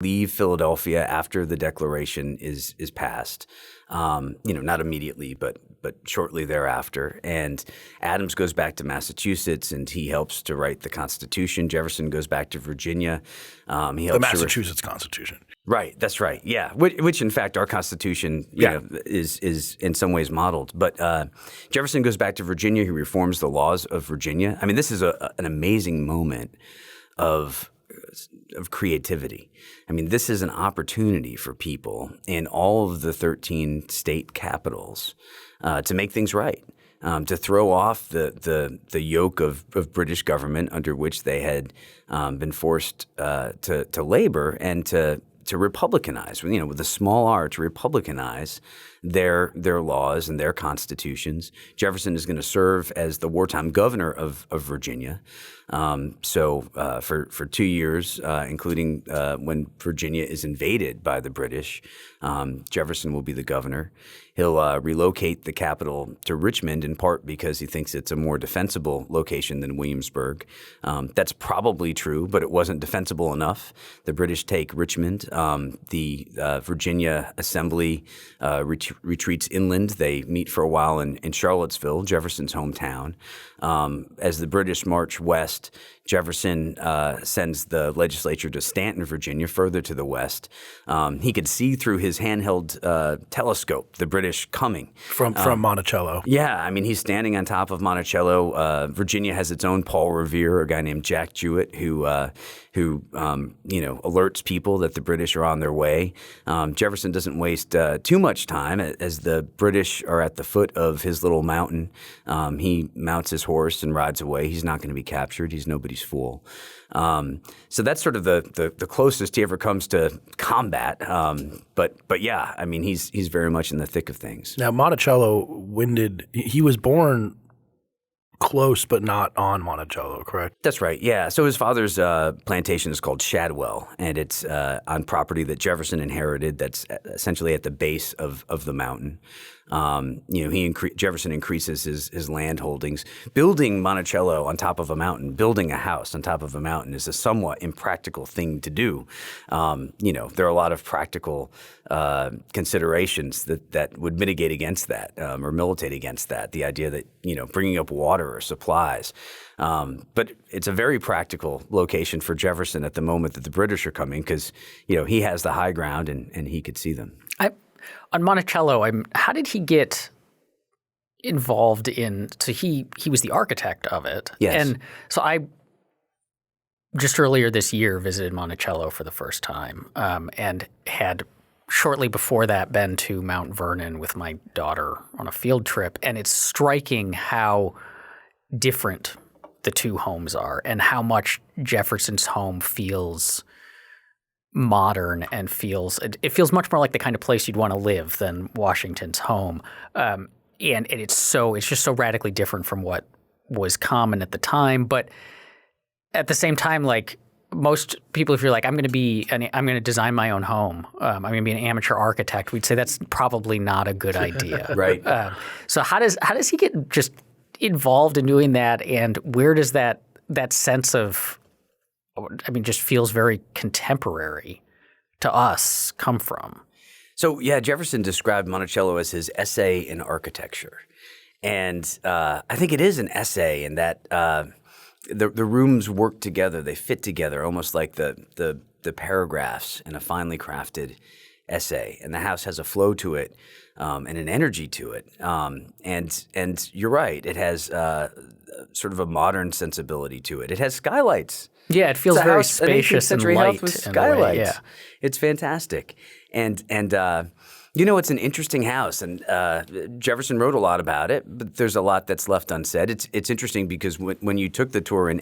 leave Philadelphia after the Declaration is passed. Not immediately, but shortly thereafter. And Adams goes back to Massachusetts, and he helps to write the Constitution. Jefferson goes back to Virginia. He helps the Massachusetts Constitution. Right, that's right. Yeah, which in fact our Constitution, is in some ways modeled. But Jefferson goes back to Virginia. He reforms the laws of Virginia. I mean, this is an amazing moment of creativity. I mean, this is an opportunity for people in all of the 13 state capitals to make things right. To throw off the yoke of British government under which they had been forced to labor, and to republicanize, with a small r, to republicanize their laws and their constitutions. Jefferson is going to serve as the wartime governor of Virginia. For 2 years, including when Virginia is invaded by the British, Jefferson will be the governor. He'll relocate the capital to Richmond, in part because he thinks it's a more defensible location than Williamsburg. That's probably true, but it wasn't defensible enough. The British take Richmond. The Virginia Assembly retreats inland. They meet for a while in Charlottesville, Jefferson's hometown. As the British march west, Jefferson sends the legislature to Stanton, Virginia, further to the west. He could see through his handheld telescope the British coming. From Monticello. Yeah, I mean, he's standing on top of Monticello. Virginia has its own Paul Revere, a guy named Jack Jewett, who alerts people that the British are on their way. Jefferson doesn't waste too much time. As the British are at the foot of his little mountain, he mounts his horse and rides away. He's not going to be captured. He's nobody's fool. So that's sort of the closest he ever comes to combat. But yeah, I mean, he's very much in the thick of things. Now, Monticello he was born close but not on Monticello, correct? That's right, yeah. So his father's plantation is called Shadwell, and it's on property that Jefferson inherited that's essentially at the base of the mountain. Jefferson increases his land holdings. Building Monticello on top of a mountain, building a house on top of a mountain is a somewhat impractical thing to do. There are a lot of practical considerations that would mitigate against that or militate against that. The idea that, bringing up water or supplies. But it's a very practical location for Jefferson at the moment that the British are coming because, he has the high ground and he could see them. On Monticello, how did he get involved in – so he was the architect of it. Yes. And so I just earlier this year visited Monticello for the first time and had shortly before that been to Mount Vernon with my daughter on a field trip. And it's striking how different the two homes are and how much Jefferson's home feels – modern and it feels much more like the kind of place you'd want to live than Washington's home. And it's just so radically different from what was common at the time. But at the same time, like most people, if you're like, I'm going to design my own home. I'm going to be an amateur architect. We'd say that's probably not a good idea. Right. So how does he get just involved in doing that? And where does that sense of just feels very contemporary to us come from? So, yeah, Jefferson described Monticello as his essay in architecture. And I think it is an essay in that the rooms work together. They fit together almost like the paragraphs in a finely crafted essay. And the house has a flow to it and an energy to it. And you're right. It has sort of a modern sensibility to it. It has skylights. Yeah, it feels very spacious and light. With skylights. Yeah. It's fantastic. And it's an interesting house. And Jefferson wrote a lot about it, but there's a lot that's left unsaid. It's interesting because when you took the tour in